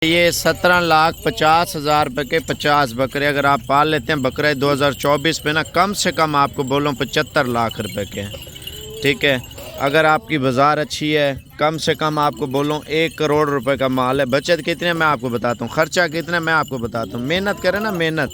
یہ 17,50,000 रुपये के 50 बकरे अगर आप पाल लेते हैं। बकरे 2024 में ना कम से कम आपको बोलूँ 75 लाख रुपए के हैं। ठीक है, अगर आपकी बाज़ार अच्छी है कम से कम आपको बोलूँ 1 करोड़ रुपए का माल है। बचत कितने मैं आपको बताता हूँ, ख़र्चा कितना मैं आपको बताता हूँ। मेहनत करें ना, मेहनत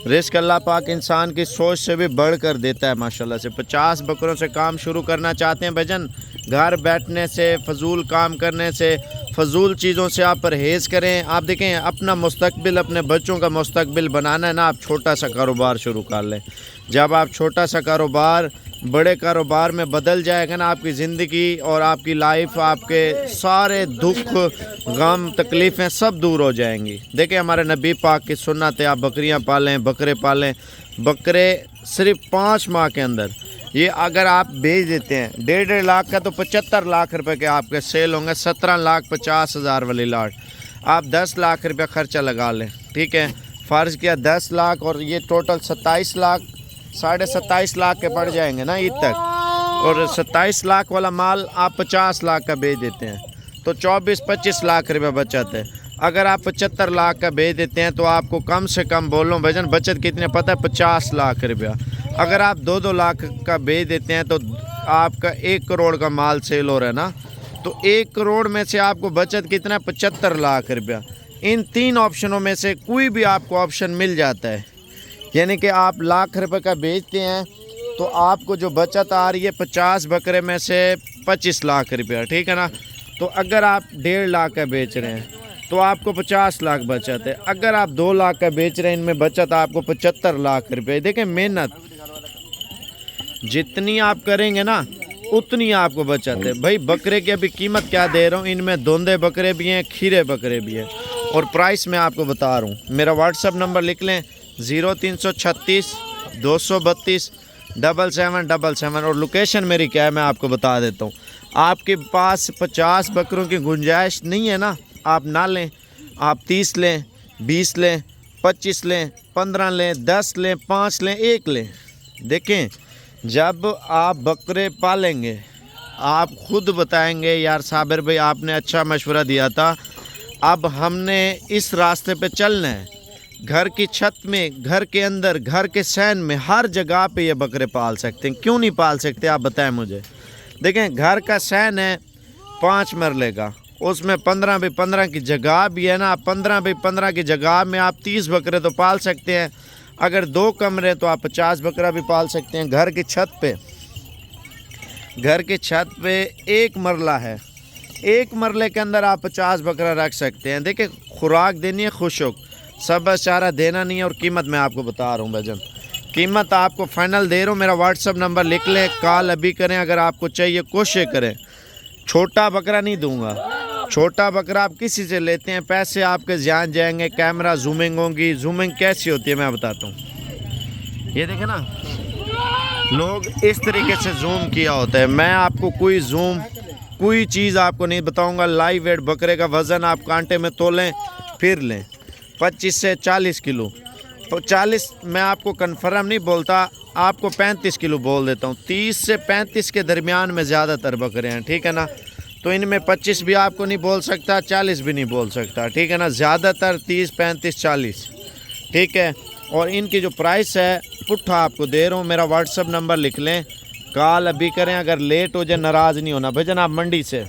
रिस्क अल्लाह पाक इंसान की सोच से भी बढ़ कर देता है माशाल्लाह से। 50 बकरों से काम शुरू करना चाहते हैं भजन, घर बैठने से, फजूल काम करने से, फजूल चीज़ों से आप परहेज़ करें। आप देखें अपना मुस्तकबिल, अपने बच्चों का मुस्तकबिल बनाना है ना, आप छोटा सा कारोबार शुरू कर लें। जब आप छोटा सा कारोबार बड़े कारोबार में बदल जाएगा ना, आपकी ज़िंदगी और आपकी लाइफ, आपके सारे दुख गम तकलीफ़ें सब दूर हो जाएंगी। देखें हमारे नबी पाक की सुन्नत है, आप बकरियां पालें, बकरे पालें। बकरे सिर्फ 5 माह के अंदर ये अगर आप बेच देते हैं 1.5 लाख का, तो 75 लाख रुपए के आपके सेल होंगे। 17,50,000 वाली लाट आप 10 लाख रुपया खर्चा लगा लें। ठीक है, फ़र्ज़ किया 10 लाख और ये टोटल 27 लाख, 27.5 लाख के पड़ जाएंगे ना ईद तक। और 27 लाख वाला माल आप 50 लाख का बेच देते हैं तो 24-25 लाख रुपये बचत है। अगर आप 75 लाख का बेच देते हैं तो आपको कम से कम बोलो भजन बचत कितने पता है, 50 लाख रुपया। अगर आप 2-2 लाख का बेच देते हैं तो आपका 1 करोड़ का माल सेल हो रहा है ना, तो 1 करोड़ में से आपको बचत कितना है, 75 लाख रुपया। इन 3 ऑप्शनों में से कोई भी आपको ऑप्शन मिल जाता है, यानी कि आप लाख रुपए का बेचते हैं तो आपको जो बचत आ रही है 50 बकरे में से 25 लाख रुपया। ठीक है ना, तो अगर आप 1.5 लाख का बेच रहे हैं तो आपको 50 लाख बचत है। अगर आप 2 लाख का बेच रहे हैं, इनमें बचत आपको 75 लाख रुपये। देखें मेहनत जितनी आप करेंगे ना उतनी आपको बचत है। भाई बकरे की अभी कीमत क्या दे रहा हूँ, इनमें धोंदे बकरे भी हैं, खीरे बकरे भी हैं, और प्राइस मैं आपको बता रहा हूँ। मेरा व्हाट्सअप नंबर लिख लें 0336 232 7777, और लोकेशन मेरी क्या है मैं आपको बता देता हूँ। आपके पास 50 बकरों की गुंजाइश नहीं है ना, आप ना लें, आप 30 लें, 20 लें, 25 लें, 15 लें, 10 लें, 5 लें, 1 लें। देखें जब आप बकरे पालेंगे आप खुद बताएंगे यार साबिर भाई आपने अच्छा मशवरा दिया था, अब हमने इस रास्ते पे चलना है। घर की छत में, घर के अंदर, घर के सहन में, हर जगह पे ये बकरे पाल सकते हैं। क्यों नहीं पाल सकते आप बताएं मुझे। देखें घर का सहन है 5 मरले का, उसमें 15 बाई 15 की जगह भी है ना, 15 बाई 15 की जगह में आप 30 बकरे तो पाल सकते हैं। अगर 2 कमरे तो आप 50 बकरा भी पाल सकते हैं। घर की छत पे, घर की छत पे 1 मरला है, 1 मरले के अंदर आप 50 बकरा रख सकते हैं। देखिए खुराक देनी है, खुशक सब चारा देना नहीं है। और कीमत मैं आपको बता रहा हूँ भजन, कीमत आपको फाइनल दे रहा हूँ। मेरा व्हाट्सअप नंबर लिख लें, कॉल अभी करें अगर आपको चाहिए। कोशिश करें, छोटा बकरा नहीं दूंगा। छोटा बकरा आप किसी से लेते हैं पैसे आपके जान जाएंगे, कैमरा जूमिंग होगी। जूमिंग कैसी होती है मैं बताता हूँ। ये देखें ना, लोग इस तरीके से जूम किया होता है। मैं आपको कोई जूम कोई चीज़ आपको नहीं बताऊंगा। लाइव वेट बकरे का वज़न आप कांटे में तोलें फिर लें, 25 से 40 किलो। तो 40 मैं आपको कन्फर्म नहीं बोलता, आपको 35 किलो बोल देता हूँ। 30 से 35 के दरमियान में ज़्यादातर बकरे हैं। ठीक है ना, तो इनमें 25 भी आपको नहीं बोल सकता, 40 भी नहीं बोल सकता। ठीक है ना, ज़्यादातर 30, 35, 40। ठीक है, और इनकी जो प्राइस है पुट्ठा आपको दे रहा हूँ। मेरा व्हाट्सअप नंबर लिख लें, कॉल अभी करें। अगर लेट हो जाए नाराज़ नहीं होना भजन। आप मंडी से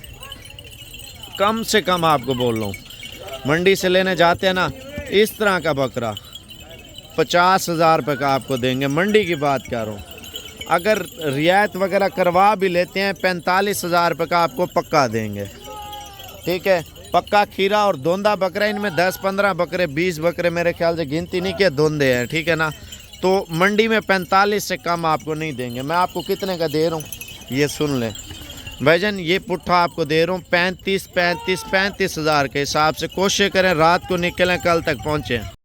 कम आपको बोल रहा हूँ, मंडी से लेने जाते हैं ना इस तरह का बकरा 50,000 रुपये का आपको देंगे। मंडी की बात कर रहा हूँ। अगर रियायत वगैरह करवा भी लेते हैं 45,000 रुपये का आपको पक्का देंगे। ठीक है, पक्का खीरा और धोंदा बकरा। इनमें 10-15 बकरे, 20 बकरे मेरे ख्याल से गिनती नहीं किया धोंदे हैं। ठीक है ना, तो मंडी में 45 से कम आपको नहीं देंगे। मैं आपको कितने का दे रहा हूँ ये सुन लें भाईजान। ये पुट्ठा आपको दे रहा हूँ 35,000 के हिसाब से। कोशिश करें रात को निकलें, कल तक पहुँचें।